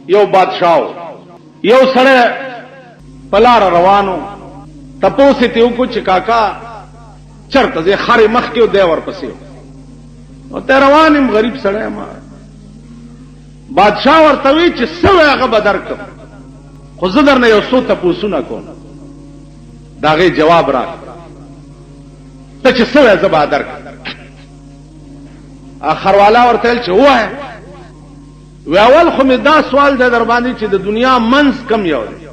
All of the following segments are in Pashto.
یو بادشاہ یو سړی پلار روانو تپوس ته وکړو چې کاکا چرته زه خارې مخ کې دی ورپسې او ته روانم غریب سړی ما بادشاہ ورته وی چې سوي هغه بدر کړ خو زه درنه یو څو تپوسونه کوم داغه جواب را ته چې سوي زه بدر کړ اخر والا ورته چې وای و اول خو می دا سوال در باندې چې د دنیا منځ کم یو دی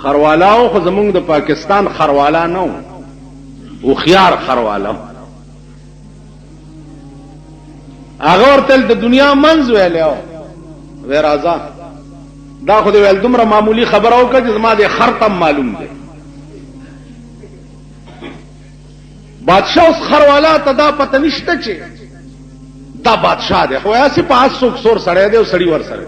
خروالاو خو زمونږ د پاکستان خروالا نه و خيار خروالا هغه ورته د دنیا منځ ویلو و راځه دا خو دې ول دومره معمولی خبره وکړه چې زما د خرطم معلوم دی بادشاہ اوس خروالا ته دا پته نشته چې دا بادشاہ دی خو یاسي 500 سور سړی دی او سړی ور سره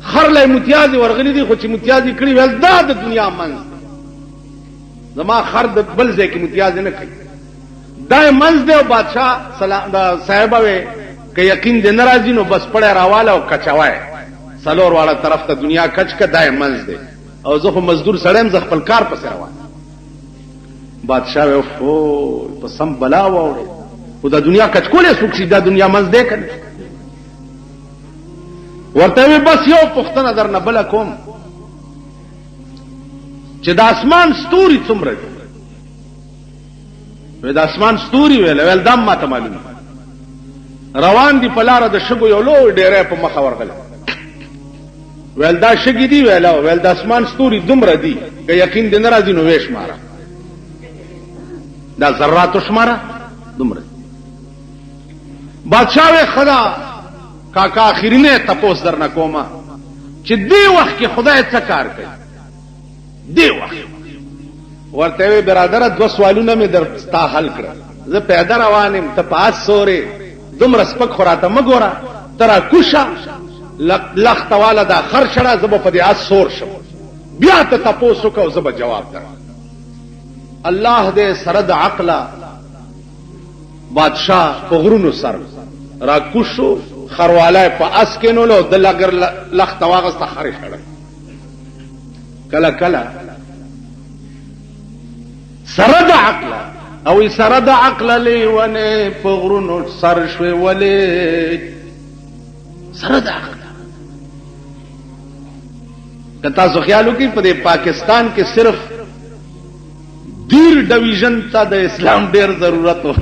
خر له امتیازي ورغلي دي خو چې امتیازي کړی ول دا د دنیا منځ زما خر د بل ځای کې امتیاز نه کوي دا منځ دی او بادشاہ سلام دا صاحب وې ک یقین دې ناراضي نو بس پړې راواله او کچوای سلور والا طرف ته دنیا کچ ک دای منځ دی او زه خو مزدور سړیم ز خپل کار پسې روان بادشاہ و فو په سم بلا وره او دا دنیا کچ کولې سوکشي دا دنیا منځ دی کنه ورته بس یو پښتنه در نه بل کوم چې د اسمان ستوري څومره دي و د اسمان ستوري ویل دم ماته معلوم روان دي په لار د شګو یو لوی ډیره په مخ ورغله ویل دا شګي دی ویل د اسمان ستوري دومره دي که یقین دې ناراضي نو وېش مارا دا ذرات شماره دومره بادشاہ خدا کاکا اخرینه تپوس درنه کومه چې دی وخت کې خدای څه کار کوي دی وخت ورته برادر دو سوالونه مې درستا حل کړ زه پیدا روانم ته پاس سورې دومره سپک خوراته مګورا ترا کوشا لخت والا دا خرشړه زب په دې اس سور شم بیا ته تپوسو کو زب جواب در الله دې سرد عقل بادشاہ په غرونو سر را کوشو خروالای په اس کې نو له د لګر لخت واغسته خرې شړه کلا کلا سرد عقل او سرد عقل لیونه په غرونو سر شوي ولې سرد عقل کتا سو خیالو کې په پاکستان کې صرف دیر ډیویژن ته د اسلام ډیر ضرورت و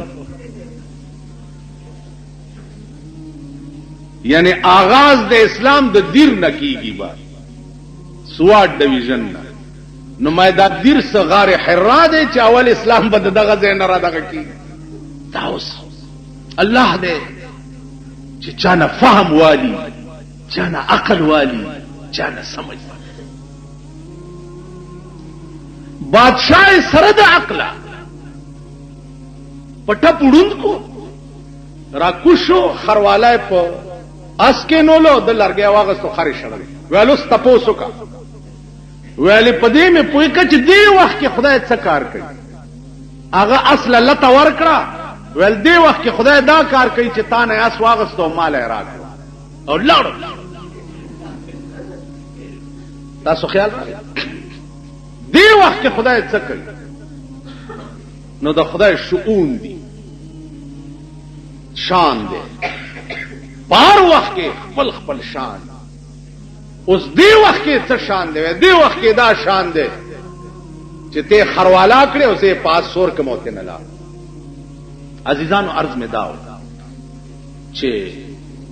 یعنی آغاز د اسلام د دیر نکیږي با سواد ډیویژن نو مې دا دیر صغار حرا دی چې اول اسلام بد دغه ځای نه را دغه کی تاسو الله دې چې چانه فهم والی چانه عقل والی چانه سمجھ والی بادشاہ سره د عقل پټه پړوند کو را کوشو خروالای په اس کې نولو د لرګي واغستو خارې شړل ویلو ستپوسو کا ویلې پدې مې پوي کچ دی وخت کې خدای څه کار کوي هغه اصل لته ورکړه ویل دی وخت کې خدای دا کار کوي چې تا نه اس واغستو مال راکړه او لاړ تاسو خیال دی وخت کې خدای څه کوي نو د خدای شؤون دي شان دي بار وخت کې خپل خپل شان اوس دی وخت کې څه شان دی دی وخت کې دا شان دی چې ته خروالا کړې او زه پاس سور کموته نه لا عزیزانو عرض می داو چې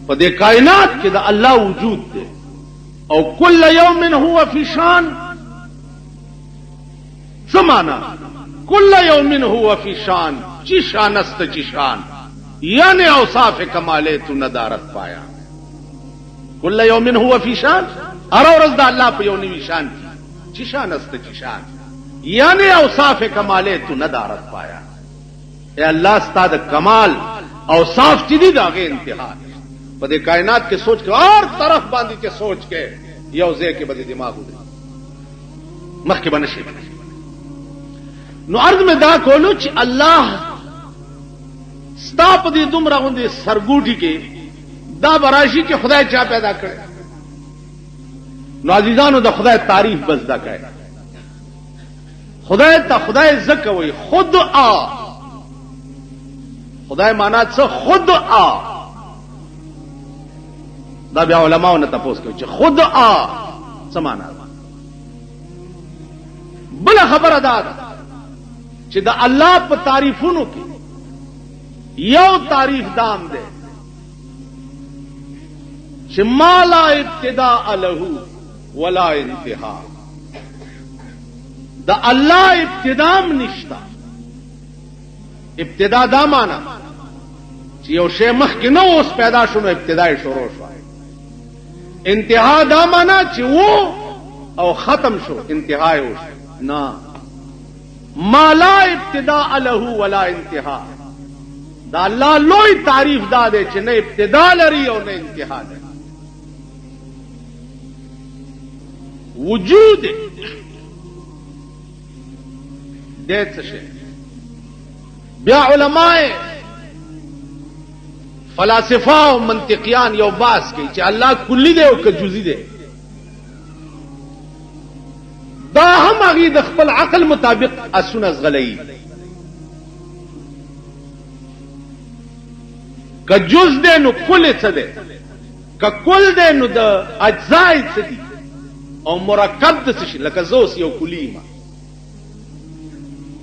په دې کائنات کې د الله وجود دی او کل یوم هو فی شان سمانا کل یوم هو فی شان چی شان است چی شان یعنی اوصاف کمالے تو ندارت پایا کل یوم هو فی شان ار ورځ د الله په یو نوی شان چی شان است چی شان یعنی اوصاف کمالے تو ندارت پایا اے الله ستاد کمال اوصاف چې دي داغه انتها په دې کائنات کې سوچ کې اور طرف باندې کې سوچ کې یو ځای کې بده دماغ وي مخکې باندې شي نو عرض میں دا کولو چې الله ستا په دې دومره غوندې سرګوټي کې دا براشي چې خدای چا پیدا کړ نو عزیزانو د خدای تعریف بس دا کوي خدای ته خدای زکه وي خود خدای معنا څه خود دا بیا علماء نه تاسو کوي چې خود څه معنا بل خبره ده چې د الله په تعریفونو کې یو تعریف دام ده چې ما لا ابتداء له ولا انتهاء د الله ابتدام نشتا ابتدا دا معنا چې یو شی مخکې نو اوس پیدا شونه ابتدای شروع شو انتها دا معنا چې وو او ختم شو انتهای وشو نه ما لا ابتداء له ولا انتهاء دا الله لوی تعریف دا دی چې نه ابتدا لري او نه انتها لري وجود دې څه شي بیا علماء فلاسفه او منطقيان یو باس کوي چې الله کلی دی او که جزئی دی دا هم هغه د خپل عقل مطابق اسونه غلئی که جز دی نو کل څه دی که کل دی نو د اجزاء څه دي او مرکب د څه شي لکه زوس یو کلی ما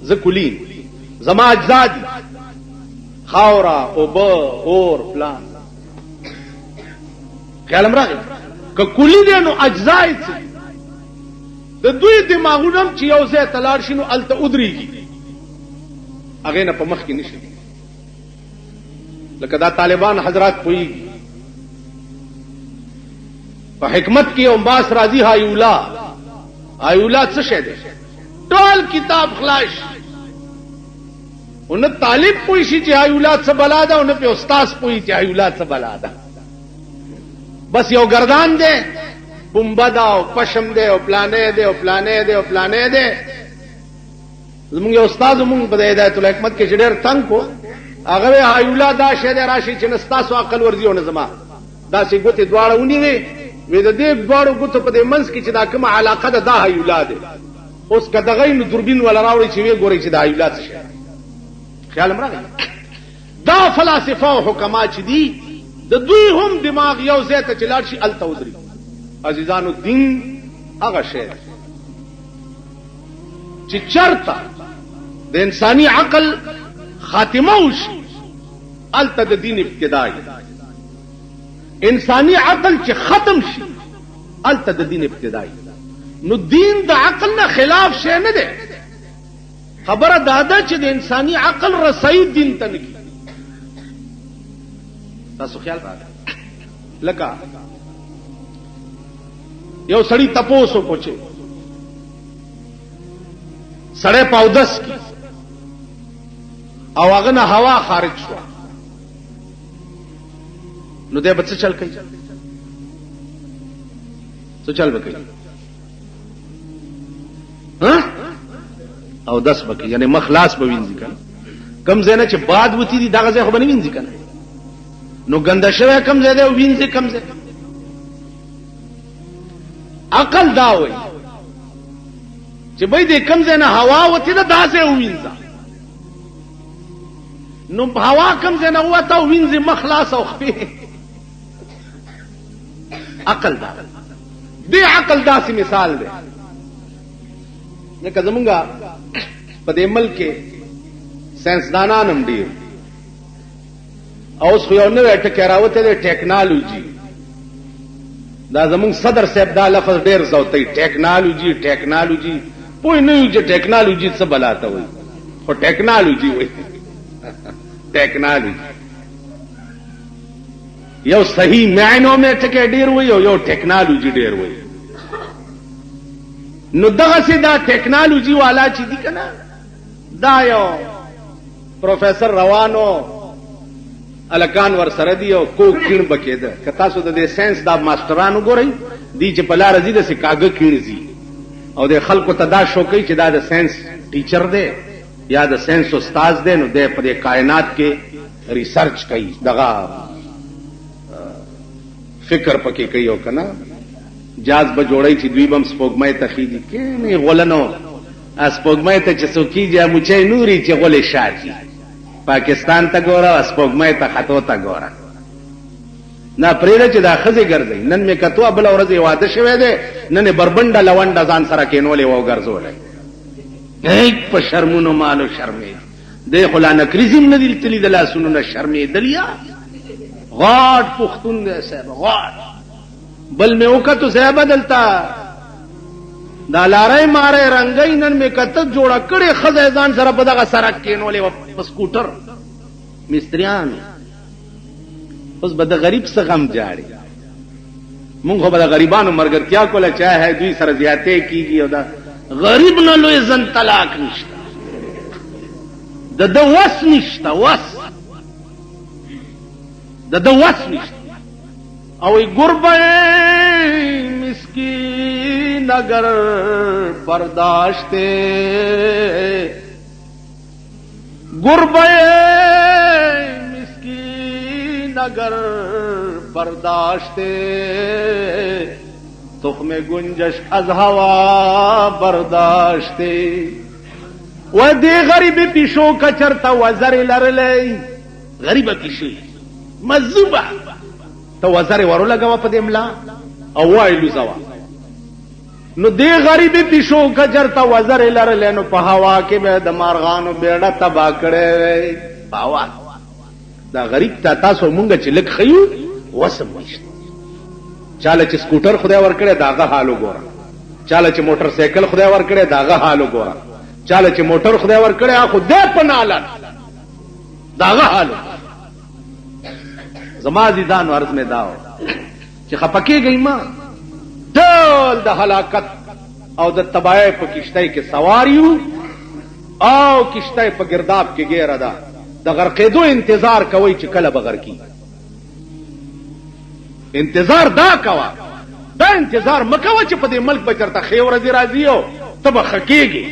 ز کلین زما اجزاء دي خاورا او با اور پلان خیال امراغی که کلی دی نو اجزاء څه د دوی دماغونم چې یو ځای تلاړ شي نو الته ودرېږي هغه نه په مخ کې نشي لکه دا طالبان حضرات پوېږي په حکمت کې او باس راضي هایولا څه شه ده ټول کتاب خلاص ان طالب پوي شي چې هایولا څه بلا ده او نه په استاد پوي چې هایولا څه بلا ده بس یو گردان ده بمبا دا او پشم ده او پلانې ده او پلانې ده او پلانې ده زموږ یو استاد زموږ په هدایت الحکمت کې ډېر تنگ کو هغه هایولا دا شه ده راشي چې نستاسو عقل ورزي او نظم دا چې ګوتې دواړه ونیوي وې د دې دواړو ګوتو په دې منځ کې چې دا کومه علاقه ده دا هایولا ده اوس کداغې نو دوربین ولا راوړي چې وی ګوري چې دا هایولا څه شي خیال امراغی دا فلاسفه او حکما چې دي د دوی هم دماغ یو ځای ته چلاړ شي الته ودري عزیزانو دین هغه شی چې چرته د انساني عقل خاتمه وشي الته د دین ابتدای انساني عقل چې ختم شي الته د دین ابتدای نو دین د عقل نه خلاف شی نه دی خبره دادا چې د انساني عقل رسای دین ته نکی تاسو خیال راځي لکه یو سړی تپوسو پوچے سړی پاودس کی او هغه نه هوا خارج شو نو دې بچ چل کوي څه چل وکړي ها او دس بکی یعنی مخلاص به وینځي کنه کم زنه چې باد وتی دي دغه ځای خو به نه وینځي کنه نو ګنده شوی کم ځای دی وینځي کم ځای عقل دا وای چې به دې کم ځای نه هوا وتی ده داسې وینځه نو هوا کم ځای نه وته وینځي مخلاص او خپې عقل دا دې عقل داسې مثال دی لکه زمونږه په دې ملک کې ساينسدانان هم ډیر او خو یو نوې ټکی راوته ده ټیکنالوژي دا زمونږ صدر صاحب دا لفظ ډیر زوتی ټیکنالوژي پوه نه یو چې ټیکنالوژي څه بلاته وي خو ټیکنالوژي وي ټیکنالوژي یو صحیح معنی مې ټکی ډیر وي او یو ټیکنالوژي ډیر وي نو دغه سي دا ټیکنالوژي والا چې دي کنه دا یو پروفیسور روانو الکان ور سره دی او کو کین بکیده که تاسو د ساينس دا ماسترانو ګورئ دی چې په لار زی د سکاګه کینځي او د خلکو ته دا شوکې چې دا د ساينس ټیچر دی یا د ساينس استاد دی نو د په کائنات کې ریسرچ کوي دغه فکر پکې کوي او کنه جاز به جوړی چې دوی بم سپوږمۍ ته خېږي کینې غولنو سپوږمۍ ته چې څوکي جا مچې نوري چې غولې شاتی پاکستان ته ګوره سپوږمۍ ته خطو ته ګوره نه پرېږده چې دا ښځې ګرځي نن مې کتو بله ورځ یې واده شوی دی نن یې بربنډه لونډه ځان سره کېنولې و او ګرځولی په شرمونو مالو شرمې دی خو لا نکریزم نه دي تلي د لاسونو نه شرمېدل یا غاټ پښتون دی صاحب غاټ بل مې وکتو صاحبه دلته دا لارۍ مارۍ رنګۍ نن مې کته جوړه کړې ښځه ځان سره په دغه سړک کېنولې وه په سکوټر مستریانو اوس به د غریب څه غم جاړي مونږ خو به د غریبانو ملګرتیا کوله چا دوی سره زیاتې کېږي او دا غریب نه لوی زن طلاق نشته د ده وس نشته وس د ده وس نشته او گربه مسکین اگر برداشته گربه مسکین اگر برداشته تخم گنجش از هوا برداشته و دی غریب پیشو کچرتا وزر لرلی غریب پیشی مزوبه ته وزر ورو لګوا په دې ملا او وایلو زوا نو دی غریب پیشو کچرتا وزر لرلی نو په هوا کې به د مارغانو بیړه تبا کړي باوا دا غریب ته تاسو مونږ چې لک خيو وسم نشته چاله چې سکوټر خدای ورکړي داغه حالو ګوره چاله چې موټر سایکل خدای ورکړي داغه حالو ګوره چاله چې موټر خدای ورکړي خو دې په نالن داغه حالو زما عزیزانو عرض میں داو چې خپکه گئی ما ټول د هلاکت او د تباہی په کشتۍ کې سواریو او کشتۍ په گرداب کې ګیره ده د غرقېدو انتظار کوي چې کله بغیر کی انتظار دا کوا دا انتظار مکوا چې په دې ملک بچرته خیر دې راځي او تب خکېږي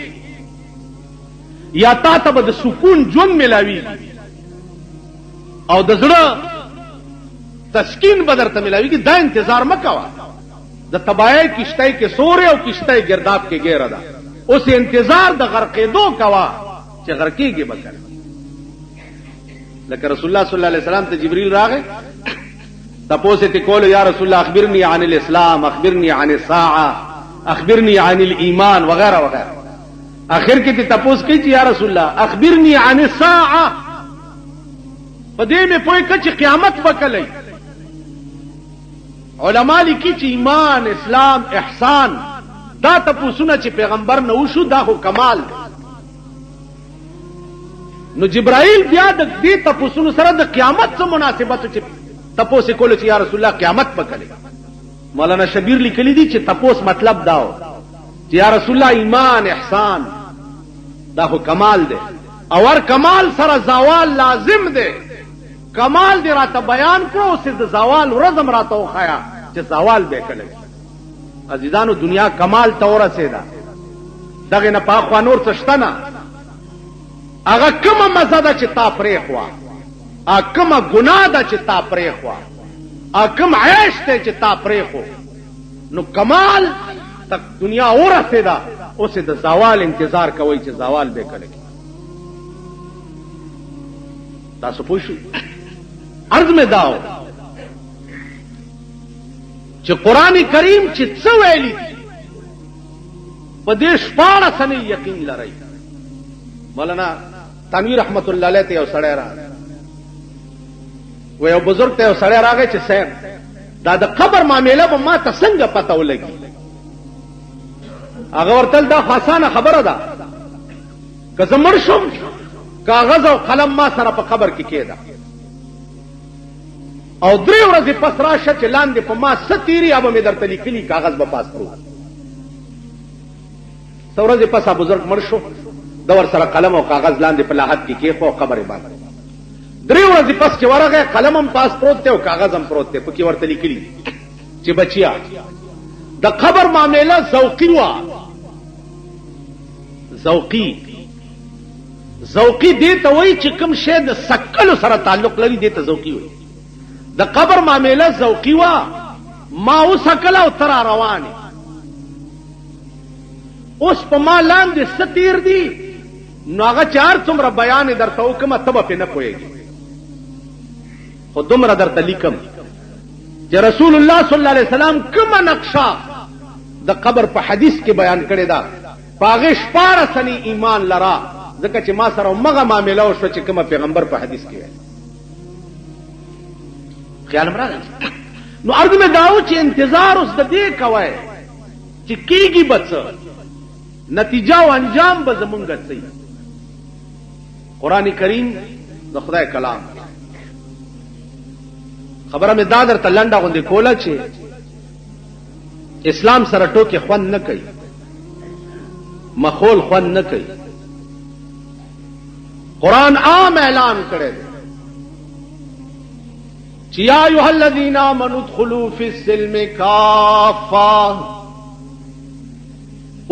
یا تا ته د سکون ژوند ملاوي او د زړه تسکین بدرته ملاوي دا انتظار مکوا د تباہی کشتۍ کې سورې او کشتۍ گرداب کې ګیره ده اوس انتظار د غرقېدو کوا چې غرقېږي بکر لکه رسول الله صلی الله علیه وسلم ته جبرئیل راغی تپوسه ته کول یا رسول الله اخبرني عن الاسلام اخبرني عن الساعه اخبرني عن الايمان وغيرها وغيرها اخر کې ته تپوس کوي چې یا رسول الله اخبرني عن الساعه په دې مې پوي کچ قیامت وکړي علما لیکي چې ایمان اسلام احسان دا تپوسونه چې پیغمبر نه وشو دا خو کمال نو جبرائیل بیا د دې تپوسونو سره د قیامت سره مناسبت چې تپوس کول چې یا رسول الله قیامت وکړي مولانا شبیر لیکلی دي چې تپوس مطلب داو چې یا رسول الله ایمان احسان دا خو کمال دی او ور کمال سره زوال لازم دی کمال دی راته بیان کړو چې د زوال ورځم راته وخایا چې زوال به کړي عزیزانو دنیا کمال ته ورسېدا دغه نه پاخوا نور څه شته نه هغه کومه مزه ده چې تا پرې خوا ا کومه ګناه ده چې تا پرې خوا ا کوم عیش ته چې تا پرې خو نو کمال تک دنیا ورسېدا اوس د زوال انتظار کوي چې زوال به کړي تاسو پوښی عرض میں داو چې قران کریم چې څه ویلي په دې شپاره سنې یقین لري مولانا تنویر رحمت الله علیه ته یو سړی راغی و یو بزرگ ته یو سړی راغی چې صاحب دا د قبر معاملې به ما ته څنګه پته ولګي هغه ورتل دا خاصانه خبره ده که زه مړ شم کاغذ او قلم ما سره په قبر کې کېده او 3 ورځې پس راشه چې لاندې په ما ستيري ابه مې درته لیکلي کاغذ به پاس کړو 3 ورځې پس بزرگ مړ شو د ور سره قلم او کاغذ لاندې په لاحت کې کېخو قبر باندې 3 ورځې پس چې ورغه قلم هم پاس پروت دی او کاغذ هم پروت دی په کې ورته لیکلي چې بچیا د قبر معاملې ذوقي وا ذوقي دې ته وایي چې کوم شی د سکلو سره تعلق لري دې ته ذوقي وایي د قبر معاملې ذوقي وا ما وسکل او تر رواني اوس په ما لاندې ستیر دي نو هغه چار څومره بیان درته وکم ته به نه پوهېږي خو دومره درته لیکم چې رسول الله صلی الله علیه وسلم کومه نقشه د قبر په حدیث کې بیان کړې ده پاغه 14 سنې ایمان لرا ځکه چې ما سره مغه معاملې وشو چې کومه پیغمبر په حدیث کې خیال مراد نو ارګ مې داو چې انتظار اوس د دې کوي چې کیږي بچ نتیجه او انجام به زمونږ صحیح قران کریم د خدای کلام خبره مې دا درته لنډه غوندې کوله چې اسلام سره ټوکې خوند نه کوي مخول خوند نه کوي قران عام اعلان کړی دی چې یا ایها الذین آمنوا ادخلوا فی السلم کافه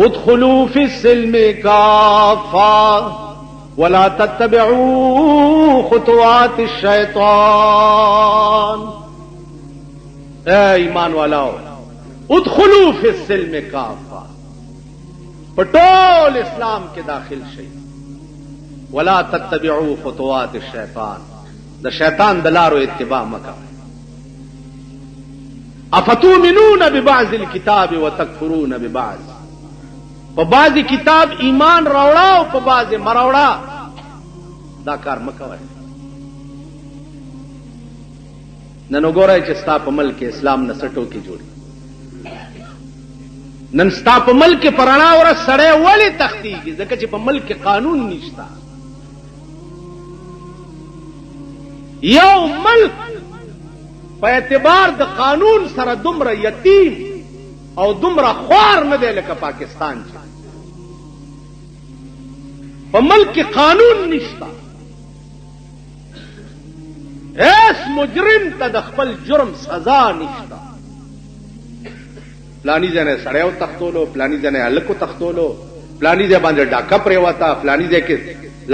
ادخلوا فی السلم کافه ولا تتبعوا خطوات الشیطان اے ایمان والاو ادخلوا فی السلم کافه پټول اسلام کې داخل شئ ولا تتبعوا خطوات الشیطان د شیطان د لارو اتباع مکه افتؤمنون ببعض الكتاب وتكفرون ببعض په بعضی کتاب ایمان راوړا او په بعضی مراوړا دا کار مکوئ نن وګورئ چې ستا په ملک اسلام نه سټو کې جوړي نن ستا په ملک پرانا اور سړی ولې تختیږي ځکه چې په ملک قانون نشتا یو ملک په اعتبار د قانون سره دومره یتیم او دومره خوار نه دی لکه پاکستان چې په ملک قانون نشتا ایس مجرم ته د خپل جرم سزا نشتا پلانی ځای نه سړیو تختولو پلانی ځای نه هلکو تختولو پلانی ځای باندې ډاکه پرېوته پلانی ځای کې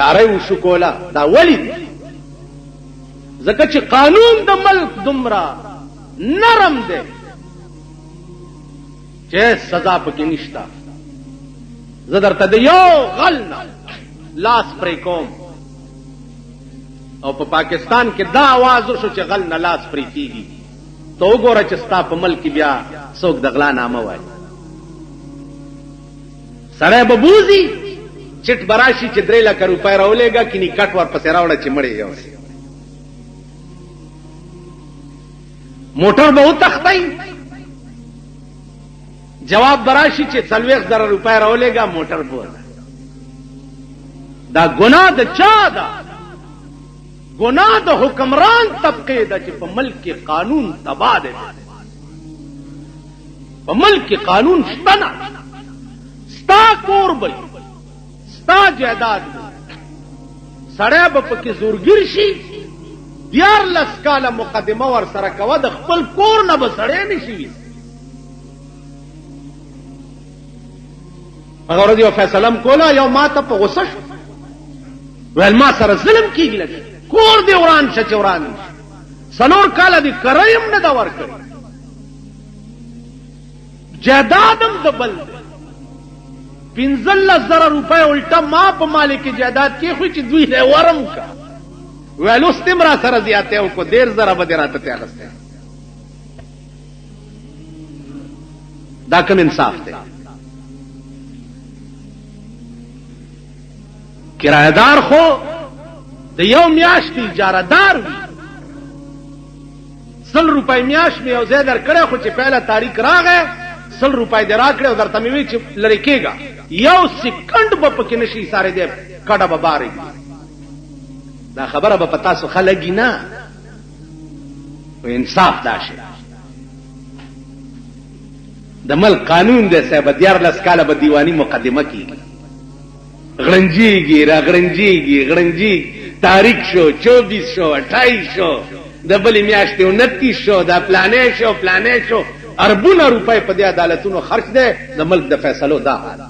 لارۍ وشو کوله دا ولې دی ځکه چې قانون د ملک دومره نرم دی چې سزا پکې نشتا زه درته د یو غل نه لاس پرې کوم او په پاکستان کې دا आवाज وشو چې غل نه لاس پرې کیږي ته وګوره چې ستا په ملک بیا څوک د غلا نامه وایي سړی به بوځي چټ براشي چې 3 لک روپۍ راولېږه کینی کټ ورپسې راوړه چې مړې یوسي موټر به وتښتئ جواب براشي چې 40,000 روپۍ راولېږه موټر به دا ګناه د چا ده ګناه د حکمران طبقه ده چې په ملک کې قانون تباه دی په ملک کې قانون شته نه ستا کور به ستا جایداد سړی به پکې زورګیر شي 14 کاله مقدمه ور سره کوه د خپل کور نه به سړی نشي هغه ورځ یو فیصله م کوله یو ما ته په غوسه شو ویل ما سره ظلم کېږي لږ کور دې وران شه چې وران شي 4 کاله دې کری هم نه ده ورکړې جایداد هم د بل 15,000 روپۍ الټه ما په مالک جایداد کې خو چې دوی له ورم کا ویل اوس تم را سره زیاته او کو 1,000 به دې راته ته اخسته دا کوم انصاف دی کرایدار خو د یو میاشتې اجاره دار وي 100 روپۍ میاشت مې یو ځای درکړی خو چې پهله تاریخ راغی 100 روپۍ دې راکړې او درته مې وی چې لرې کېږه یو سکند به پکې نشي سارې دی کډه به بارې دا خبره به په تاسو ښه لګي نه انصاف دا شي د ملک قانون دی صاحب 14 کاله به دیواني مقدمه کېږي غړنجېږي راغړنجېږي غړنجېږي تاریخ شو 24 شو 28 شو د بلې میاشتې 29 شو دا پلانې شو اربونه روپۍ په دې عدالتونو خرج دی د ملک د فیصلو دا حال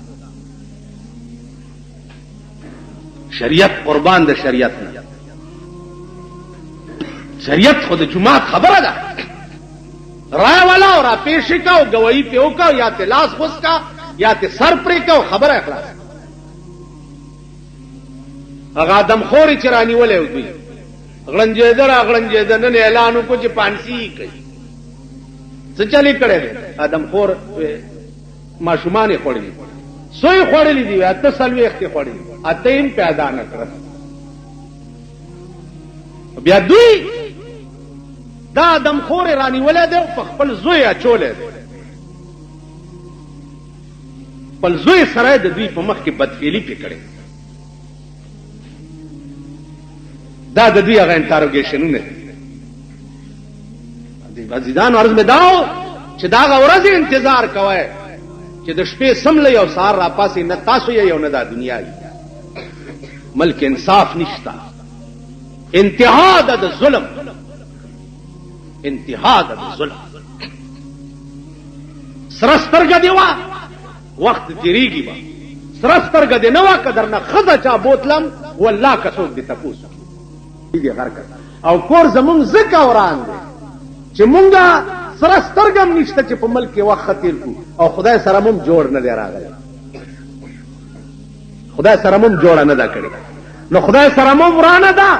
شریعت قربان د شریعت نه شریعت خو د جماعت خبره ده رائے والا اور پیشی کا گواہی پیو کا یا تے لاس خس کا یا تے سر پری کا خبر اخلاص هغه آدم خوري چرانی ولې وي غړنجیدل نه اعلان کو چې پانسی کوي څه چالي کړي آدم خور ماشومان خوري سوی خورلې دي اته سلوي اخته خوري اته هم پیدا نه کړ بیا دوی دا آدم خور رانی ولې ده په خپل زوی اچولې خپل زوی سره د دوی په مخ کې بدفعلی پکړي دا د دوی هغه انټروګیشنونه دي وزیدان عرض میں داو چې دا ورځ انتظار کوي چې د شپې سملې او سار را پاسې نه تاسو یې نه دا دنیا ملک انصاف نشتا انتها د ظلم انتها د ظلم سرسترګه دیوا وخت تیریږي با سرسترګه دی نو قدر نه خزه چا بوتلم والله کڅوک دي تاسو او کور زمون زکه وران دي چې مونږه سره سترګم نشته چې په ملک کې وخت تیر کو او خدای سره مم جوړ نه دی راغلی خدای سره مم جوړ نه دا کړی نو خدای سره مم ورانه ده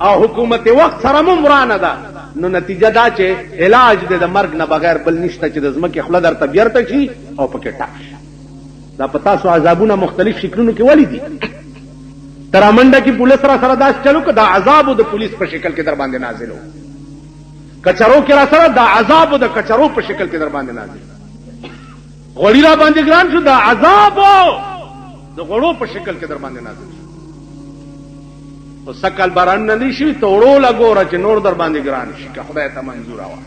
او حکومت وخت سره مم ورانه ده نو نتیجه دا چې علاج د مرګ نه بغیر بل نشته چې د زمکه خپل در طبيعت شي او پکې ټاک دا پتا سو عذابونه مختلف شکلونو کې ولې دي ترامنډه کې پولیس را سره داس چلو که دا عذاب د پولیس په شکل کې در باندې نازل وو کچرو کې را سره دا عذاب د کچرو په شکل کې در باندې نازل غوړی را باندې ګران شو دا عذاب د غوړو په شکل کې در باندې نازل شو او سکل باران نه شي توړو لګور چې نور در باندې ګران شي که خدای ته منظور وا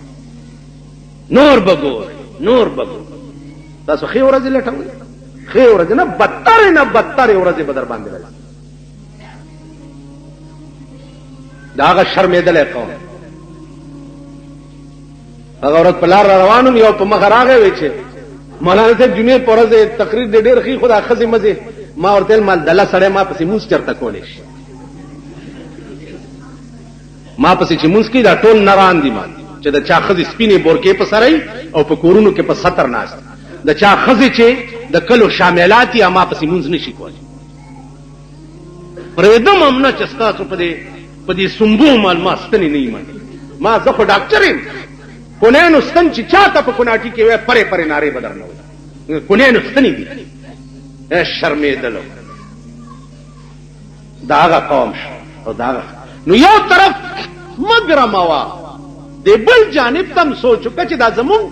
نور بګور تاسو خیر ورځ لټوي خیر ورځ نه بدتر ورځ بدر باندې راځي داغه شرمېدل قوم هغه ورځ په لار روانو یو په مخ راغی وی چې مولانا صاحب جمعې په ورځ تقریر ډېر خي خدا خزي مزه ما ورته مال دله سره ما پسې موس چرته کولې شي ما پسې چې موس کې دا ټول نران دي ما چې دا چا خزي سپینې بورکې په سره او په کورونو کې په 70 ناس دا چا خزي چې د کلو شاملات یا ما پسې موس نشي کولای پرې دم امنه چې تاسو په دې سمبو مال ما ستنی نه ایمان ما زه خو ډاکټر یم کونینو ستن چې چاته په کوناټي کې وې پره ناره بدر نه وي کونینو ستنی دي شرمېدل داغه قوم او داغه نو یو طرف مګرموا د بل جانب تم سوچو چې دا زمون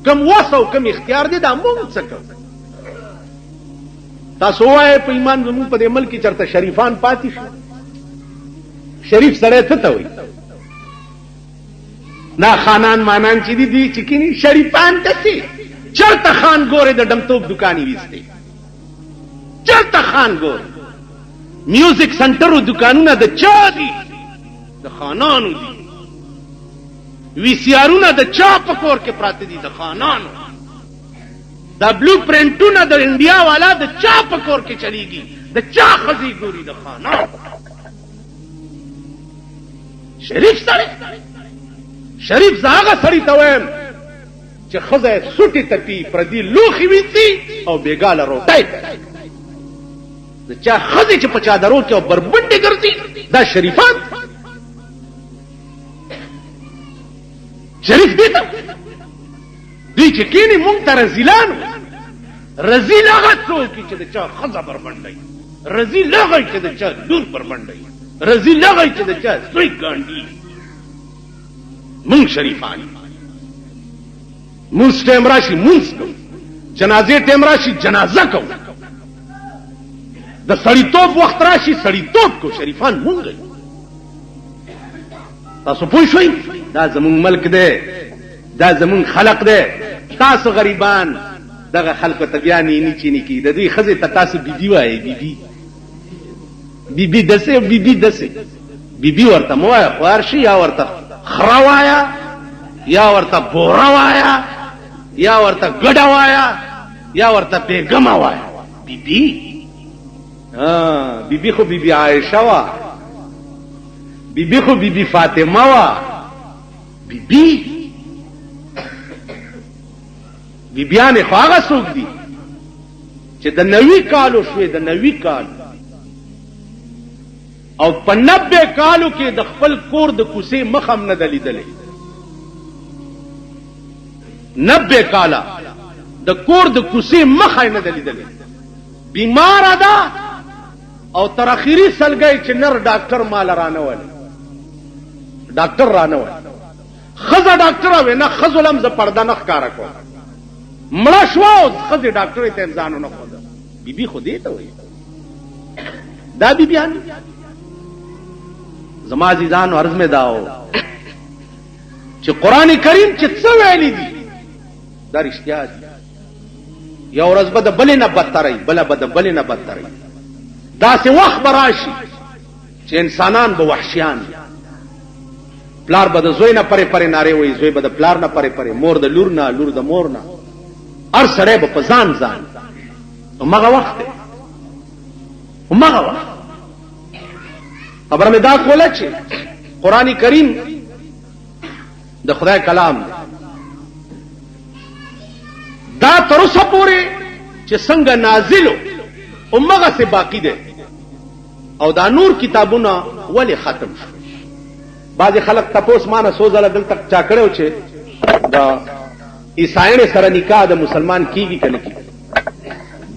کم واسو کم اختیار دي دا مونږ څه کوو تاسو وایي په ایمان زمون په عمل کې چرته شریفان پاتې شو شریف سره ته وي نا خانان مانان چې دي چې کینی شریفان ته چرته خان ګوره د دمتوب دکاني وسته چرته خان ګوره میوزیک سنټرو دکانونه د چا دي د خانانو دي وی سی آرونه د چا په کور کې پراته دي د خانانو دا بلو پرنټونه د انډیا والا د چا په کور کې چلیږي د چا خزي ګوري د خانانو شریف زاغه سړی ته وایم چې خزه سټی تپی پردي لوخي ویسي او بیګاله روټای د چا خزه چې په چادرو کې او بربنډي ګرځي دا شریفان شریف دي ته دوی چې کینی مونږ ته رزیلانو رزیل هغه څوک چې د چا خزه بربنډي رزیل هغه چې د چا دور بربنډي رزیل هغه چې د چا سوی ګاندي مونږ شریفان مونږ ټیم راشي مونږ جنازې ټیم راشي جنازه کو د سړیتوب وخت راشي سړیتوب کو شریفان مونږ تاسو پوه شئ دا زمون ملک دی دا زمون خلق دی تاسو غریبان دغه خلکو ته بیا نه چینی کی د دې خزه ته تاسو بیبي وایي بیبي دسه بیبي ورته موای خوار شي یا ورته خروایا یا ورته بوروایا یا ورته ګډوایا یا ورته بیگم وایا بیبي خو بیبي عائشہ وا بیبي خو بیبي فاطمه وا بیبي بیبیانې خو هغه څوک دي چې د 90 کالو شوې د 90 کال او په 90 کالو کې د خپل کور د کوسې مخ هم نه د لیدلې 90 کاله د کور د کوسې مخ نه د لیدلې بیمار ده او تر اخیری سلګي چې نر ډاکټر مال رانه ولې ډاکټر رانه ولې خزه ډاکټر وینا خزلم ز پرده نه ښکارا کو مړه شو خزه ډاکټر ته ځانو نه خو بیبي خو دې ته وایي دا بیبيان زما عزیزان عرض میں داو چې قران کریم چې څه ویلي دي دا رښتیا دي یو ورځ به د بلې نه بدتري بل به د بلې نه بدتري دا سه وخت براشي چې انسانان به وحشیان پلار به د زوی نه پرې پرې ناره وي زوی به د پلار نه پرې پرې مور د لور نه لور د مور نه هر سړی به په ځان ځان همغه وخت همغه وخت خبره مې دا کوله چې قرآن کریم د خدای کلام دی دا تر اوسه پورې چې څنګه نازلو همغه سه باقی دی او دا نور کتابونه ولی ختم شو بعض خلک تاسو مانه سوزله دلته چا کړو چې دا عیسایانو سره نکاح د مسلمان کیږي کنه کیږي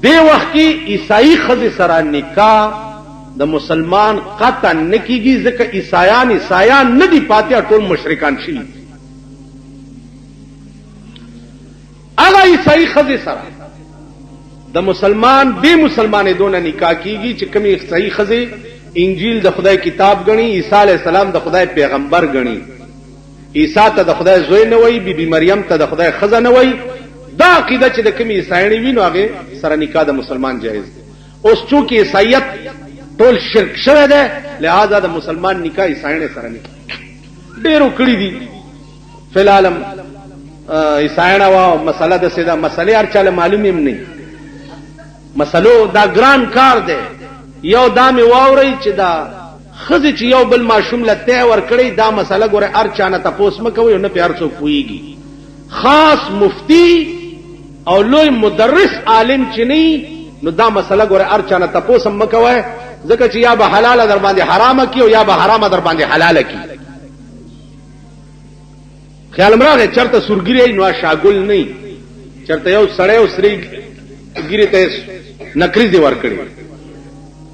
دی وخت کې عیسائی خزه سره نکاح د مسلمان قطع نه کیږي ځکه عیسایان نه دي پاتې ټول مشرکان شي هغه عیسائی خزه سره د مسلمان به مسلمانې دونه نکاح کیږي چې کومي عیسائی خزه انجیل د خدای کتاب غني عیسی علی السلام د خدای پیغمبر غني عیسی ته د خدای زوی نه وای بیبي مریم ته د خدای خزه نه وای دا عقیده چې د کومي عیسایانو وینو هغه سره نکاح د مسلمان جایز دی اوس چې عیسایت ټول شرک شوه ده لہذا د مسلمان نکاح عیسایانو سره نه ډیرو کړی دي فلالم عیسایانو وا مسله د سیده مسلې هر چاله معلوم هم نه مسلو دا ګران کار دی یو دامه واوري چې دا خزه چې یو بل ماشوم لته ور کړی دا مسله ګوره هر چانه تاسو مکوي نه پیار څو کويږي خاص مفتی او لوی مدرس عالم چې نه نو دا مسله ګوره هر چانه تاسو مکوي ځکه چې یا به حلاله در باندې حرامه کی او یا به حرامه در باندې حلاله کی خیال مرغه چرته سورګری نو شاګل نه چرته یو سړی او سری ګری ته نکری دی ور کړی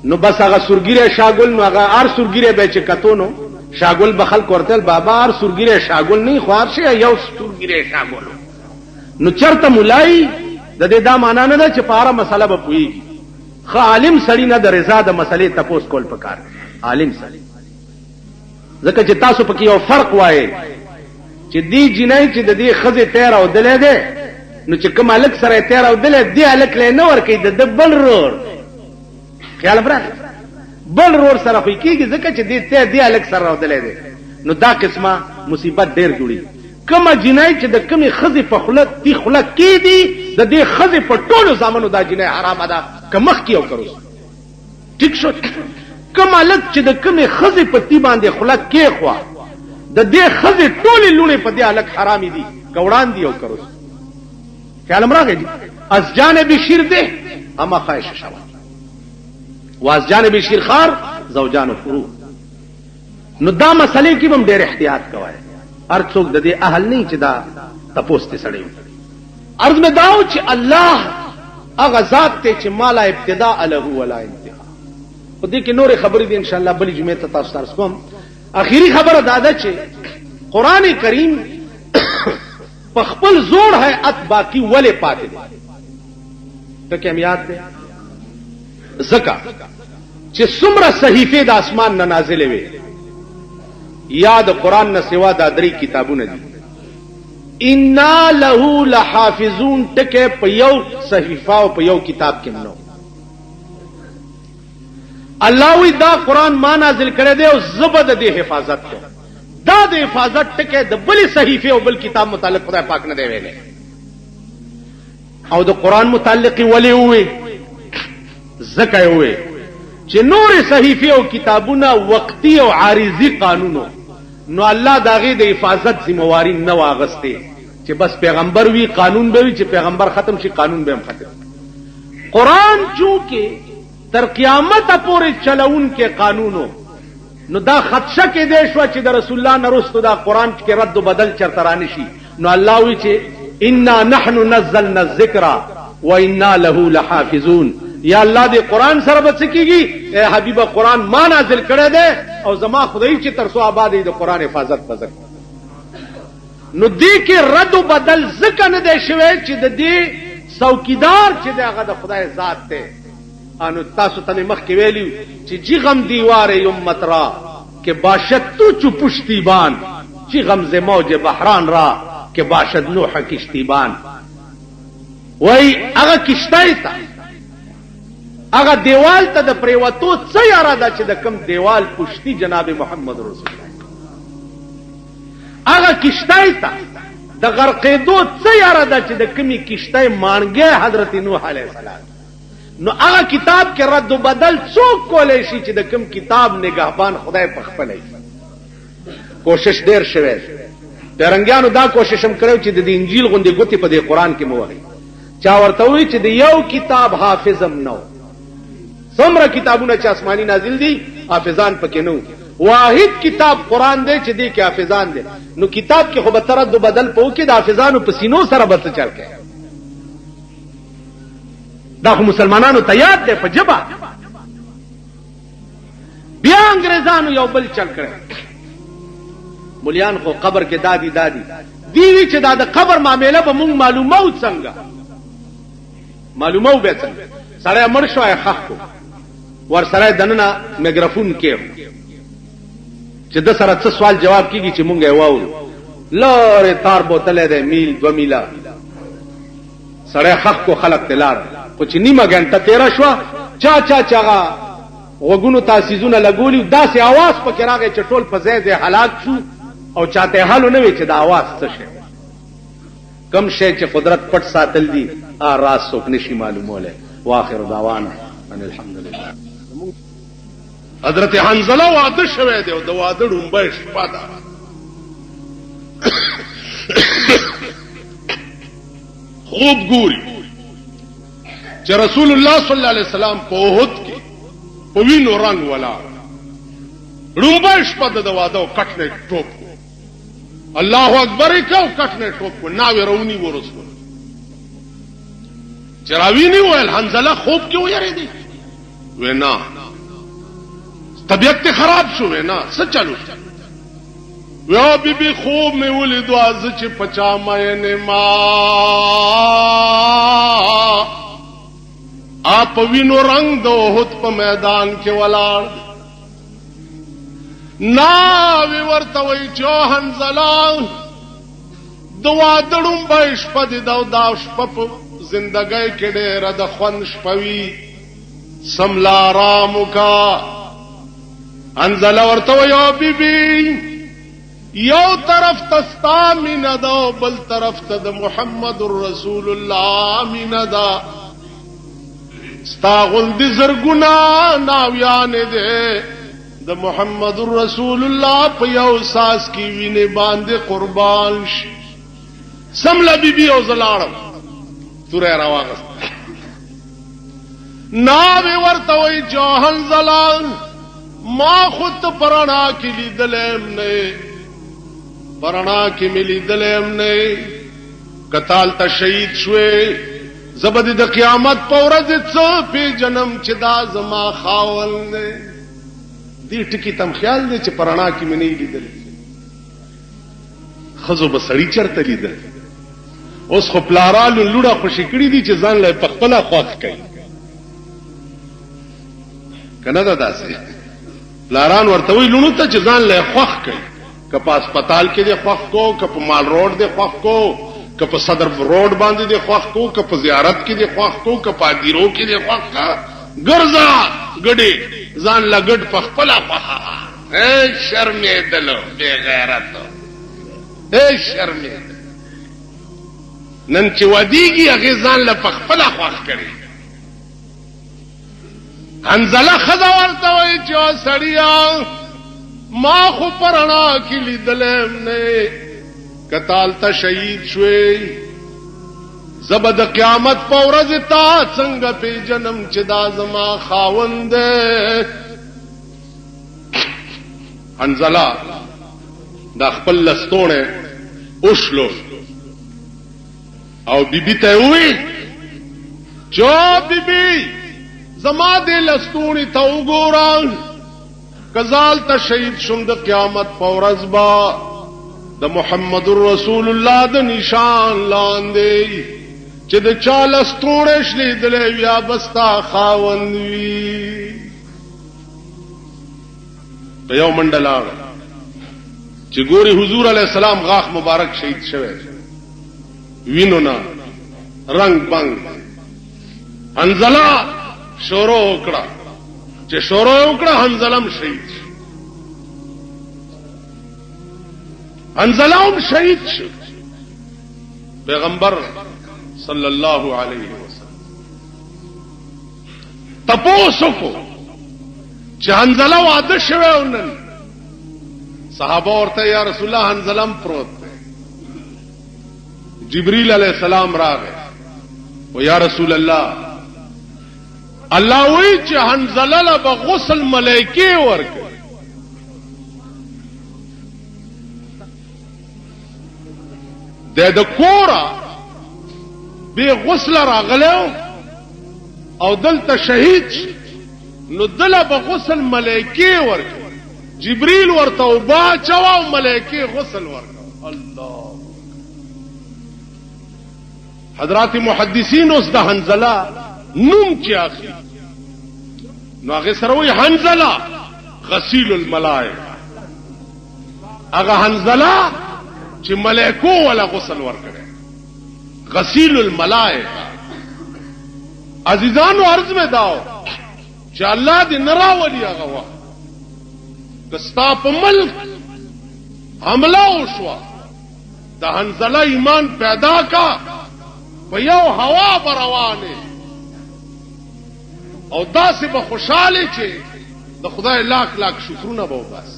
نو بس هغه سورګری شاګل نو هغه ار سورګری به چې کتونو شاګل بخل کورتل بابا ار سورګری شاګل نه خوار شي یو سورګری شاګل نو چرته مولای د دې دا معنا نه ده چې پاره مسله به پويږي خو عالم سړی نه د رضا د مسلې تپوس کول پکار عالم سړی ځکه چې تاسو پکې یو فرق وایي چې دی جنای چې د دې خزه تیر او دلې ده نو چې کوم الک سره تیر او دلې دی الک له نور کې د بل رور خیال برا بل رور سره خو کېږي ځکه چې دې ته دی الک سره او دلې ده نو دا قسمه مصیبت ډیر جوړي کوم جنای چې د کومې خزه په خلت تی خلت کې دي د دې خزه په ټولو زمانو دا جنای حرام ده کمخ کیو کرو ټیک شو کوم الک چې د کومې خزه په تی باندې خلت کې خو د دې خزه ټولې لونه په دې الک حرام دي کوړان دی او کرو خیال امراغه دي از جانب شیر ده اما خواهش شوا و از جانب شیر خار زوجان فرو نو دا مسئله کې هم ډېر احتیاط کوی هر څوک د دې اهل نه چې دا تپوس ته سړی عرض مې داو چې الله هغه ذات ته چې مالا ابتداء له ولا انتها په دې کې نور خبرې دي ان شاء الله بلې جمعه ته تاسو ترس کوم اخیری خبره دا ده چې قران کریم په خپل زوړ هيئت باقی ولې پاتې دي ته کوم یاد ده زکا چې څومره صحیفه د اسمان نه نازلې وي یاد قران نه سوا د درې کتابونه دي ان له لحافظون ټکه په یو صحیفه او په یو کتاب کې نو الله وی دا قران ما نازل کړی دی او زبد د حفاظت کو دا د حفاظت ټکه د بل صحیفه او بل کتاب متعلق خدای پاک نه دی ویلي او د قران متعلق ولي وي زکه وي چې نور صحیفه او کتابونه وقتی او عارضی قانونو نو الله داغه د حفاظت ذمہواری نه واغسته چې بس پیغمبر وی قانون به وی، چې پیغمبر ختم شي قانون به هم ختم. قرآن چونکه تر قیامت پورې چلون کې قانونو، نو دا خدشه کې دی شو چې د رسول الله نه رستو دا قرآن کې رد و بدل چرته رانه شي. نو الله وی چې انا نحن نزلنا الذکر وانا له لحافظون. یا الله دې قرآن سره به څه کیږي؟ اے حبیبه قرآن ما نازل کړی دی او زما خدای چې تر څو آباد دی د قرآن حفاظت وکړي. نو دې کې رد و بدل ځکه نه دی شوی چې د دې څوکیدار چې دی هغه د خدای ذات دی. انو تاسو ته مخکې ویلیو چې جی غم دیوار امت را که باشد تو چو پشتیبان، جی غم ز موج بحران را که باشد نوح کشتیبان. وای هغه کشتای ته هغه دیوال ته د پریوتو څه یاره ده چې د کم دیوال پشتی جناب محمد رسول الله. هغه کشتای ته د غرقېدو څه یاره ده چې د کمی کشتای مانګه حضرت نوح علیه السلام. نو هغه کتاب کې رد و بدل څوک کولای شي چې د کم کتاب نگهبان خدای په خپل کوشش ډیر شوی. پیرنګیانو دا کوشش هم کړو چې د انجیل غوندې ګوتې په دې قران کې موهي. چا ورته وی چې د یو کتاب حافظم نو، څومره کتابونه چې آسماني نازل دي حافظان پکې نو، واحد کتاب قران دی چې دې کې حافظان دي. نو کتاب کې خو به رد و بدل په کې د حافظانو په سینو سره به څه چل کوي. دا خو مسلمانانو ته یاد دی په جبا. بیا انګريزانو یو بل چل کړی. مولیان خو قبر کې دادی دیوی چې دا د قبر معاملې به مونږ معلومو څنګه معلومو به څنګه. سړی مړ شو خخ کو ور سره دننه میکروفون کې چې د سره څه سوال جواب کیږي چې مونږ یې واورو. لاره تار بوتله ده میل 2 میله سړی خخ کو خلق تلار خو چې نیمه غنټه تیرا شو چا وګونو تاسیزونه لګولیو داسې आवाज پکې راغی چې ټول په ځای هلاک شو او چاته حل نه وی چې دا आवाज څه شي. کم شي چې قدرت پټ ساتل دي راز څوک نشي معلوموله. واخر دعوانا ان الحمدلله. حضرت حنظله واده شوه دی او د واده ډومبه شپه ده. خوب ګوري چې رسول الله صلی الله علیه وسلم په احد کې په وینو رنگ ولا ډومبه شپه د واده او کټنه ټوپ الله اکبر کو کټنه ټوپ ناوی رونی ورسول چراوینی ویل حنظله خوب کې ویریدي وینا طبیعت خراب شو وینا څه چلو ویا بی خوب میں ولید از چې پچا مې ما آپ وینو رنگ دو هوت په میدان کې ولاړ ناوی ورته وی چې حنظله دوا دړم به شپه دا شپه زندګۍ کې ډېر د خوند شپوي سملا رامو کا. حنظله ورته وی بیبي یو طرف تستا مینا دا بل طرف ته د محمد رسول الله مینا دا ستا غلدی زرګنا ناویان دے د محمد رسول الله په یو ساس کی وینه باندې قربان شي. سملا بیبي او زلاړم توره راواغست ناوی ورته وی جوهن زلال ما خود پرانا کی لیدلم نه پرانا کی ملی دلم نه قتال ته شهید شوي زبد د قیامت په ورځ څو په جنم چې دا زما خاول نه دې ټکی تم خیال دې چې پرانا کی منی لیدل خزو بسړی چرته لیدل. اوس خو پلارالو لوړه خوشی کړی دي چې ځان له پخپله خوښ کوي کنه دا داسې پلاران ورته وی لونو ته چې ځان له خوښ کوي که په هسپتال کې دې خوښ کو که په مال روډ دې خوښ کو که په صدر روډ باندې دې خوښ کو که په زیارت کې دې خوښ کو که په اګیرو کې دې خوښ کا ګرځا ګډي ځان لګډ پخپله خوښه اے شرمېدلو بے غیرتو اے شرمېدلو نن چې ودیږي هغه ځان له پخپله خوښ کړي. حنظله خزا ورته وایي چې سړیا ما خو پرانا کې لیدلم نه کتال تا شهید شوی زبد قیامت په ورځ تا څنګه په جنم چې دا زما خاوند حنزله دا خپل لستونه اوشلو او بیبی ته وی جو بیبی زما دې لستونی ته وګورم کزال ته شهید شوم د قیامت په ورځ با د محمد رسول الله د نشان لاندې چې د چا لستونه شلې دلې یا بستا خاوند وی په یو منډلا چې ګوري حضور علی السلام غاخ مبارک شهید شوه وینو نا رنگ بنگ حنزله شروع وکړه چې شروع وکړه حنزلم شهید حنزله هم شهید شو پیغمبر صلی الله علیه وسلم تپوسو کو چې حنزله واده شوه ونن صحابه ورته یا رسول الله حنزلم پروت جبريل علیہ السلام راغی و یا رسول الله الله وی چې حنزله له غسل ملائکه ورکړي د کورا به غسل راغلو او دلته شهید نو دله به غسل ملائکه ورکړي جبريل ورته وبا چوا ملائکه غسل ورکړي الله حضرات محدثین اوس د حنزله نوم چې اخی نو هغه سره وی حنزله غسیل الملائکه هغه حنزله چې ملائکو ولا غسل ورکړي غسیل الملائکه عزیزانو عرض میں داو چې الله دې نراولي هغه وخت دستا په ملک حمله وشوه د حنزله ایمان پیدا کا په یو هوا بروانه او داسې به خوشاله چې د خدای لاک لاک شکرونه به وباس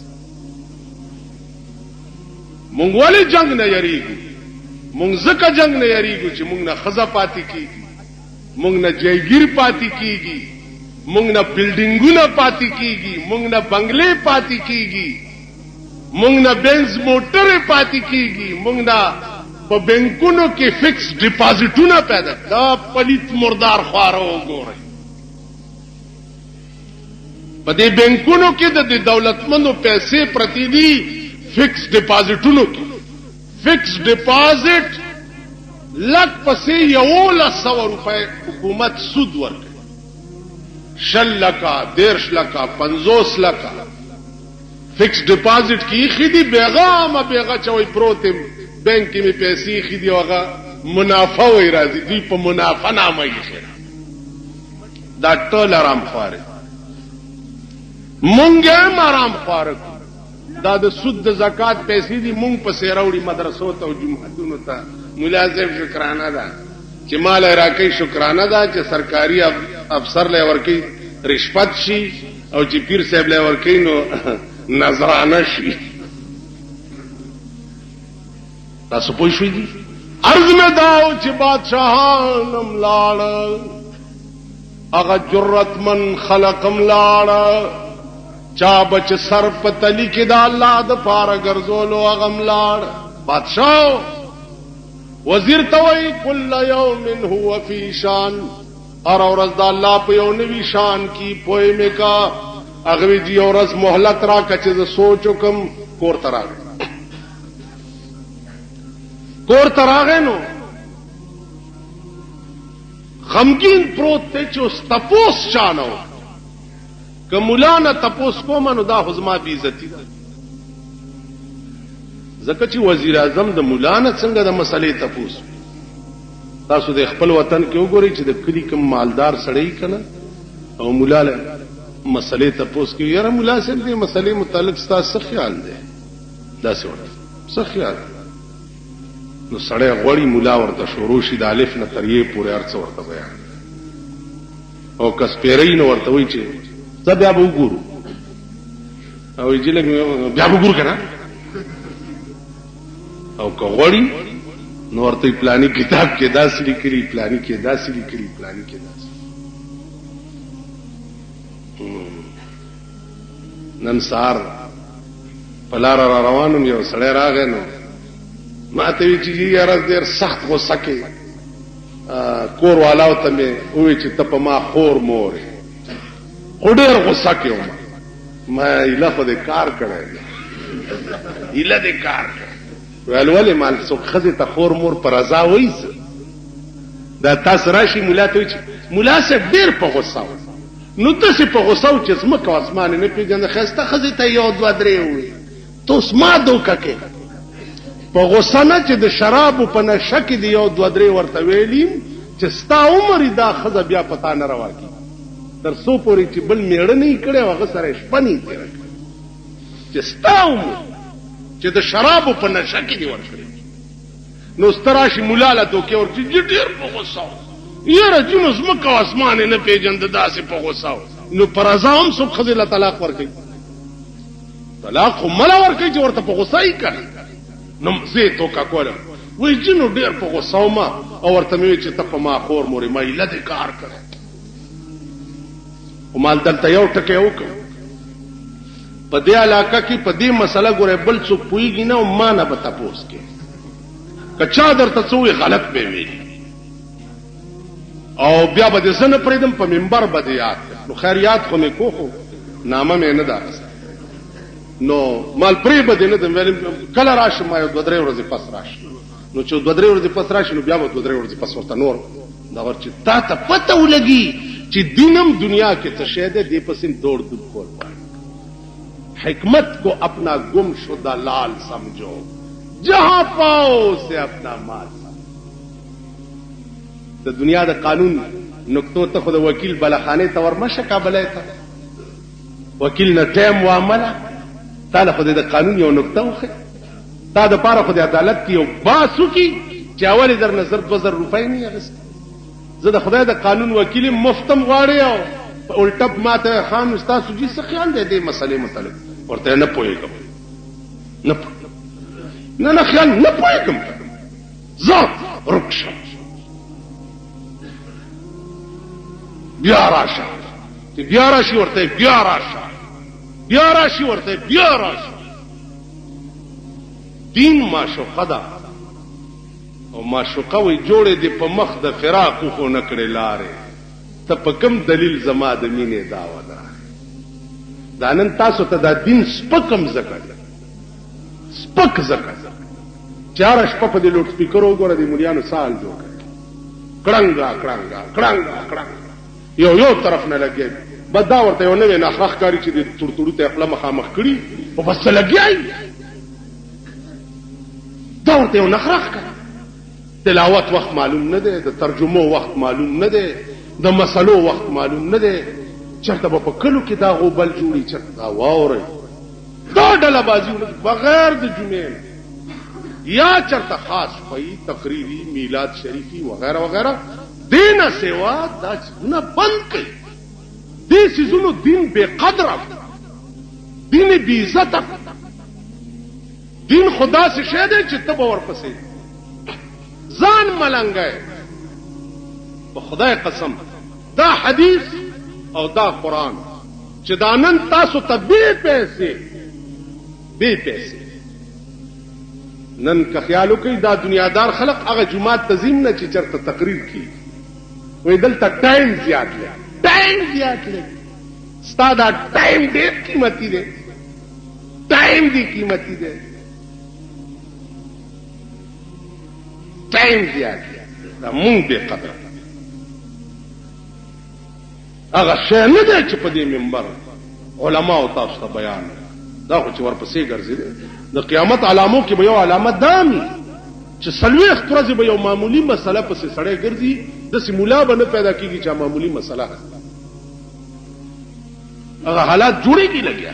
مونږ ولې جنگ نه یریږو مونږ ځکه جنگ نه یریږو چې مونږ نه خزه پاتې کیږي مونږ نه جایگیر پاتې کیږي مونږ نه بلډینګونه پاتې کیږي مونږ نه بنگلې پاتې کیږي مونږ نه بنز موټر پاتې کیږي مونږ نه په بانکونو کې فکس ډیپازټونه پیدا دا پلیت مردار خواره وګورئ په دې بانکونو کې د دولتمندو پیسې پرتی دي فکس ډیپازټونو کې فکس ډیپازټ لک پسې 100 روپے حکومت سود ورکړي 10 لکه 10 لکه 50 لکه فکس ډیپازټ کې خېدي بیغه چوي پروتم بینک کې می پیسې خېدي هغه منافع وي راځي دوی په منافع نامه یې خېره دا ټول آرام خواره مونږه آرام خواره دا د سود د زکات پیسې دي مونږ په سیراوړي مدرسو ته او جمعهتونو ته ملازم شکرانه ده چې مال راکې شکرانه ده چې سرکاري افسر له ورکی رشوت شي او چې پیر صاحب له ورکی نو نظرانه شي تاسو پوه شئ دي عرض میں داو چې بادشاہانم لاړ هغه جرأتمن خلقم لاړ چا بچ سر پتلی کې دا الله د پاره ګرځولو هغه لاړ بادشاہ وزیر توي کل یوم هو فی شان اور ورځ د الله په یو نوی شان کې پوي مې کا هغه دی ورځ مهلت را کچې ز سوچو کم کور تراغه کور تراغه نو غمگین پروت ته چې اوس تپوس چانو که مولانا تپوس کوم نو دا حزما بی عزتی ده ځکه چې وزیر اعظم د مولانا څنګه د مسلې تپوس تاسو د خپل وطن کې وګورئ چې د کلی کوم مالدار سړی کنه او مولانا مسلې تپوس کې یاره مولا صاحب دې مسلې متعلق ستاسو خیال دی دا څه ورته څه خیال نو سړی غوړی مولا ورته شروع شي د الف نه تر یې پورې ارڅ ورته بیان او کس پیرین ورته وی چې ځه بیا به وګورو او یې لګ بیا به وګورو کنه او که غوړي نو ورته پلاني کتاب کې داسې لیکلي پلاني کې داسې لیکلي پلاني کې داسې. نن سهار په لار را روانم یو سړی راغی نو ما ته وی چې یاره ډېر سخت غوسه کې کور والاو ته مې ووی چې ته په ما خور مور خو ډېر غوسه کې وم ما ایله خو دې کار کړی ایله دې کار کړی ویل ولې مال څوک ښځې ته خور مور په رضا وایي دا تاسو راشي ملا ته وایي چې ملا صاحب ډېر په غوسه و نو تاسې په غوسه و چې ځمکه او اسمان نه پېژنده ښایسته ښځې ته یو دوه درې ووایي ته اوس ما دوکه کې په غوسه نه چې د شرابو په نشه کې د یو دوه درې ورته ویلیم چې ستا عمر دا ښځه بیا پتا نه روا کړي تر څو پورې چې بل میړه نه یې کړی هغه سره یې شپه نه یې تېره کړې چې ستا عمر چې د شرابو په نشه کې دې ورکړي نو سته راشي ملا له دوکې ورکړي چې ډېر په غوسه و یاره جونو ځمکه او اسمان یې نه پېژنده داسې په غوسه و نو په رضا هم څوک ښځې له طلاق ورکوي طلاق خو مله ورکوي چې ورته په غوسه یې کړي نو زه یې توکه کولم وایي جنو ډېر په غوسه ومه او ورته مې وایي چې ته په ما خور مورې ما ایله دې کار کړی خو مال دلته یو ټکی وکړو په دې علاقه کې په دې مسله ګوره بل څوک پوهېږي نه او ما نه به تپوس کې که چا درته څه وایي غلط به ویلي او بیا به دې زه نه پرېږدم په منبر به دې یاد نو خیر یاد خو مې کو خو نامه مې نه ده نو مال پرې به دې نه دم ویل کله راشم ما یو دوه درې ورځې پس راشم نو چې دوه درې ورځې پس راشي نو بیا به دوه درې ورځې پس ورته نور دا ور چې تا ته پته ولګي چې دینم دنیا کې څه شی دی دې پسې دوړ دوب کول غواړي حکمت کو اپنا گم شدہ لال سمجھو جہاں پاؤ سے اپنا مال د دنیا د قانون نقطو ته خو د وکیل بلخانه ته ورمشه کابلای ته وکیل نه ټیم وامله تا له خو د قانون یو نقطه وخه تا د پاره خو د عدالت کې یو باسو کې چې اول در نظر 2000 روپۍ نه اغست زه د خدای د قانون وکیل مفتم غواړي او الټب ماته خان استاد سوجي څه خیال دی د مسلې متعلق ورته نه پوهیږم نه خیال نه پوهیږم ذات رکشم بیا راشه بیا راشي ورته بیا راشه بیا راشي ورته بیا راشه دین معشوقه ده او معشوقه وي جوړې دې په مخ د فراق خو نه کړې لارې ته په کوم دلیل زما د مینې داوا ده دا نن تاسو ته دا دین سپکم زکړ سپک زکړ چار شپه په دې لوډ سپیکر وګوره د مليانو سال جوړ کړنګا کړنګا کړنګا کړنګا یو طرف نه لګي بدا ورته یو نوې نخرخ کاری چې د تورتورو ته خپل مخامخ کړي او بس لګي دا ورته یو نخرخ کړي تلاوت وخت معلوم نه دی د ترجمه وخت معلوم نه دی د مسلو وخت معلوم نه دی چرته په کلو کې دا غوبل جوړي چرته دا واوري دا ډله بازی بغیر د جمعې یا چرته خاص وي تقریری میلاد شریفی وغیرہ وغیرہ دین سیوا دا څنګه بند کړي دې سيزونو دین بے قدر دین بے عزت دین خدا سے شه دې چې تب ورپسې ځان ملنګای په خدای قسم دا حدیث او دا قرآن چې دا نن تاسو ته بے پیسې نن که خیالو کوي دا دنیادار خلق هغه جمعات تنظیم نه چې چرته تقریر کوي وې دلته ټایم زیات لري ستا دا ټایم ډېر قیمتي دی ټایم زیات دا مونږ به قدر هغه شی نه دی چې په دې منبر علما او تاسو ته بیان دا خو چې ورپسې ګرځي د قیامت علامو کې به یو علامت دامي چې سلويخ ورځې به یو معمولی مسله پسې سړی ګرځي د سیمولا به نه پیدا کیږي چې معمولی مسله هغه حالات جوړېږي لګیا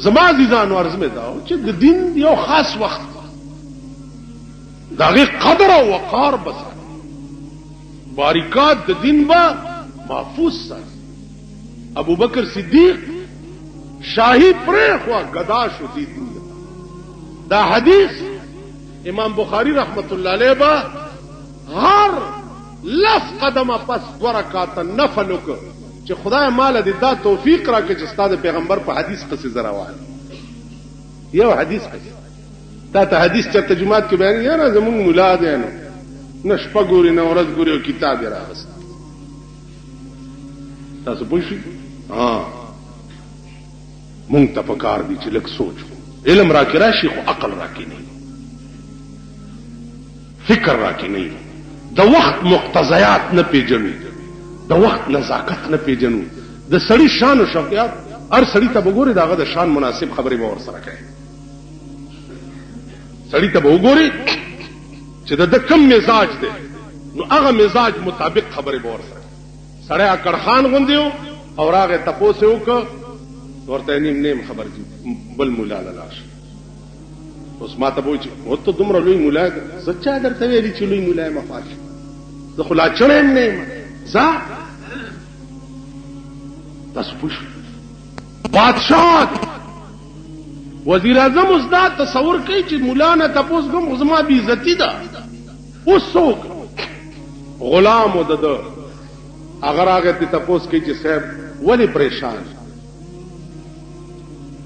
زما عزیزانو عرض مې دا چې د دین یو خاص وخت داغه قدر او وقار بس باریکات د دین با محفوظ سره ابو بکر صدیق شاہی پرې خو غدا شو دي دا حدیث امام بخاری رحمت الله علیه با هر لس قدمه پس 2 رکعات نفل وکړ چې خدای مال دې دا توفیق راکړي چې ستاسو پیغمبر په حدیث قصې زرا وایي یو حدیث قصې دا ته حدیث چې ترجمات کې بیان یا نه زموږ مولا دی نو نشپه ګوري نه ورځ ګوري او کتاب یې راغست تاسو پوښی مونږ ته پکار دي چې لږ سوچ علم راکې راشي خو عقل راکې نه فکر راکې نه د وخت مقتضیات نه پیژنو د وخت نزاکت نه پیژنو د سړی شان او شوکیات هر سړی ته وګوري داغه د شان مناسب خبرې به ورسره کوي سړی ته وګوري چې د کم مزاج دی نو هغه مزاج مطابق خبرې به ورسره سړی اکړخان غوندیو او راغه تپوسه وکړه ورته نیم خبر دي بل مولا لاله اوس ما ته وایي چې وته دومره لوی مولا سچا درته ویلي چې لوی مولا مفاش زه خلا چړم نه زه تاسو پوښ بادشاہ وزیر اعظم اوس دا تصور کوي چې مولا نه تاسو کوم زما بي عزتي ده اوس څوک غلام ودده اگر هغه ته تاسو کوي چې صاحب ولی پریشان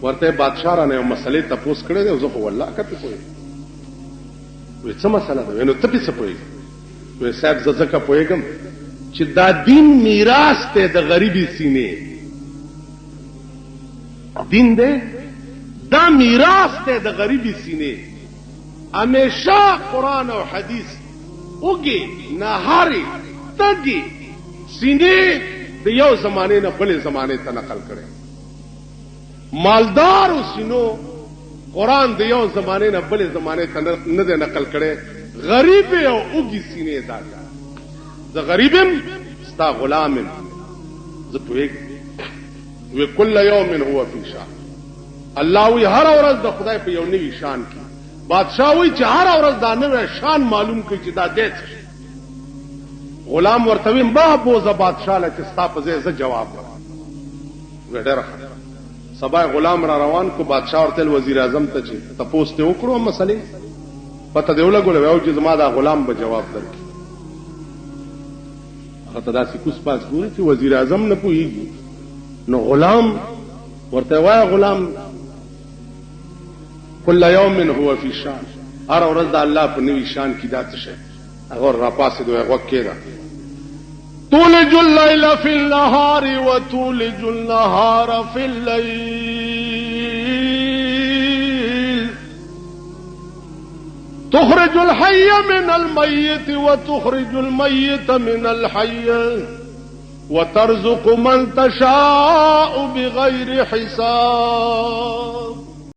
ورته بادشاہ را نه مسلې تاسو کړې ده زه خو والله کته کوی وې څه مسله ده نو ته څه پوي وې صاحب زکه پويګم چې دا دین میراث ته د غریبي سینې دین دې دا میراث ته د غریبي سینې همیشه قران او حدیث اوګي نهاري تګي سینې د یو زمانه نه بل زمانه ته نقل کړي مالدار او سينو قران د یو زمانه نه بل زمانه ته نه نقل کړي غریب او اوګي سینې دا زه غریبم ستا غلامم زه پوهیږم وی کل یوم هو فی شان الله وی هر ورځ د خدای په یو نوی شان کې بادشاہ وی چې هر ورځ دا نوی شان معلوم کړي چې دا دې غلام ورته وی ما بوزه بادشاہ له چې ستا په ځای جواب وډر سبا غلام را روان کو بادشاہ ورته وزیر اعظم ته چې تاسو ته وکړو مسلې پته دی ولګول ویو چې زما دا غلام به جواب درکړي هغه ته داسې کوس پاس ګوري چې وزیر اعظم نه پوهیږي نو غلام ورته وای غلام کل یوم هو فی شان هر ورځ د الله په نوی شان کې دات شي هغه را پاسې دوی وکړه تولج الليل في النهار وتولج النهار في الليل تخرج الحي من الميت وتخرج الميت من الحي وترزق من تشاء بغير حساب